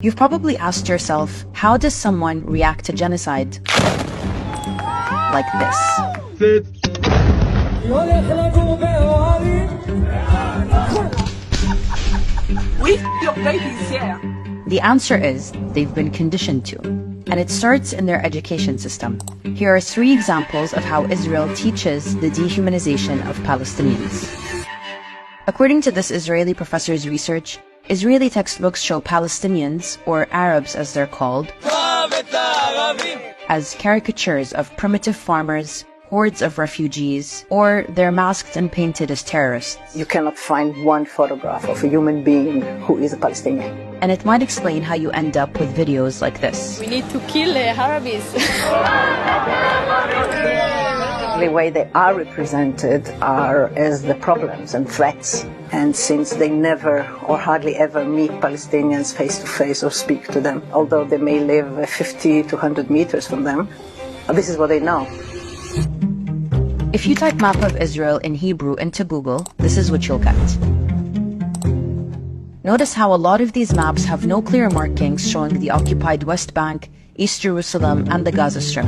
You've probably asked yourself, how does someone react to genocide? Like this. Your babies here. The answer is they've been conditioned to, and it starts in their education system. Here are 3 examples of how Israel teaches the dehumanization of Palestinians. According to this Israeli professor's research, Israeli textbooks show Palestinians, or Arabs as they're called, as caricatures of primitive farmers, hordes of refugees, or they're masked and painted as terrorists. You cannot find one photograph of a human being who is a Palestinian. And it might explain how you end up with videos like this. We need to kill Arabs. The way they are represented are as the problems and threats. And since they never or hardly ever meet Palestinians face to face or speak to them, although they may live 50 to 100 meters from them, this is what they know. If you type map of Israel in Hebrew into Google, this is what you'll get. Notice how a lot of these maps have no clear markings showing the occupied West Bank, East Jerusalem, and the Gaza Strip,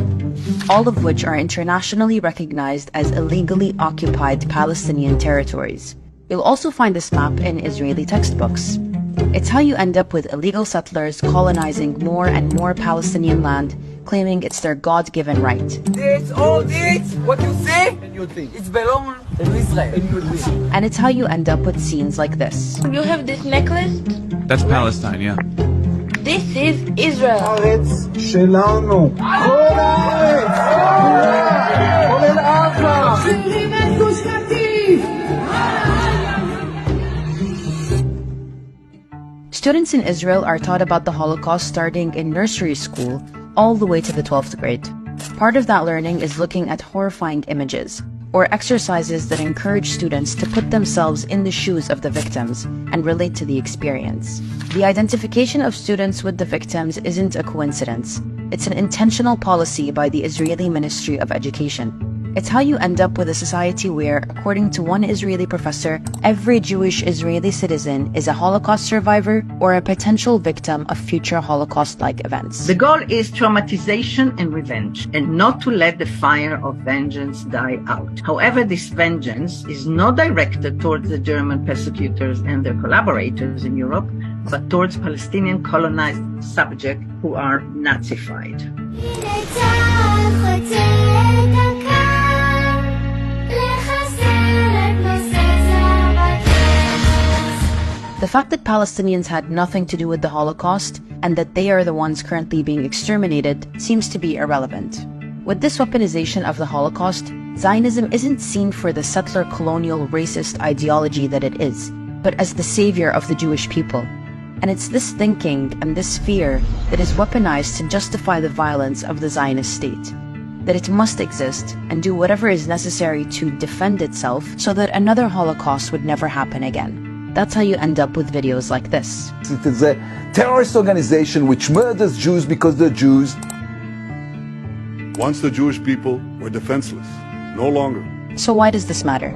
all of which are internationally recognized as illegally occupied Palestinian territories. You'll also find this map in Israeli textbooks. It's how you end up with illegal settlers colonizing more and more Palestinian land, claiming it's their God-given right. All this, what you see, it's belong to Israel. And it's how you end up with scenes like this. You have this necklace? That's Palestine, yeah. This is Israel. הארץ שלנו. כל הארץ. כולל עזה. שירים את גוש קטיף. Students in Israel are taught about the Holocaust starting in nursery school all the way to the 12th grade. Part of that learning is looking at horrifying images, or exercises that encourage students to put themselves in the shoes of the victims and relate to the experience. The identification of students with the victims isn't a coincidence. It's an intentional policy by the Israeli Ministry of Education. It's how you end up with a society where, according to one Israeli professor, every Jewish Israeli citizen is a Holocaust survivor or a potential victim of future Holocaust-like events. The goal is traumatization and revenge, and not to let the fire of vengeance die out. However, this vengeance is not directed towards the German persecutors and their collaborators in Europe, but towards Palestinian colonized subjects who are Nazified. The fact that Palestinians had nothing to do with the Holocaust and that they are the ones currently being exterminated seems to be irrelevant. With this weaponization of the Holocaust, Zionism isn't seen for the settler colonial racist ideology that it is, but as the savior of the Jewish people. And it's this thinking and this fear that is weaponized to justify the violence of the Zionist state. That it must exist and do whatever is necessary to defend itself so that another Holocaust would never happen again. That's how you end up with videos like this. It is a terrorist organization which murders Jews because they're Jews. Once the Jewish people were defenseless, no longer. So why does this matter?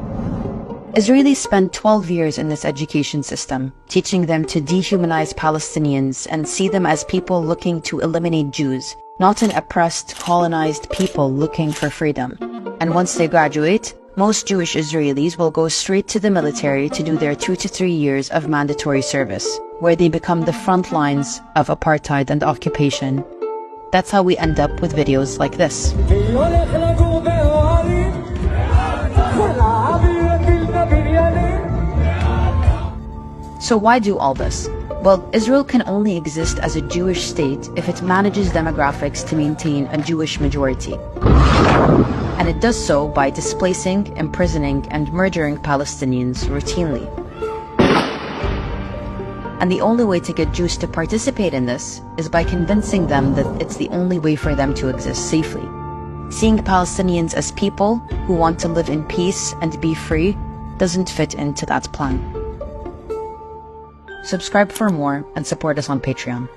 Israelis spent 12 years in this education system, teaching them to dehumanize Palestinians and see them as people looking to eliminate Jews, not an oppressed, colonized people looking for freedom. And once they graduate, most Jewish Israelis will go straight to the military to do their 2 to 3 years of mandatory service, where they become the front lines of apartheid and occupation. That's how we end up with videos like this. So why do all this? Well, Israel can only exist as a Jewish state if it manages demographics to maintain a Jewish majority. And it does so by displacing, imprisoning, and murdering Palestinians routinely. And the only way to get Jews to participate in this is by convincing them that it's the only way for them to exist safely. Seeing Palestinians as people who want to live in peace and be free doesn't fit into that plan. Subscribe for more and support us on Patreon.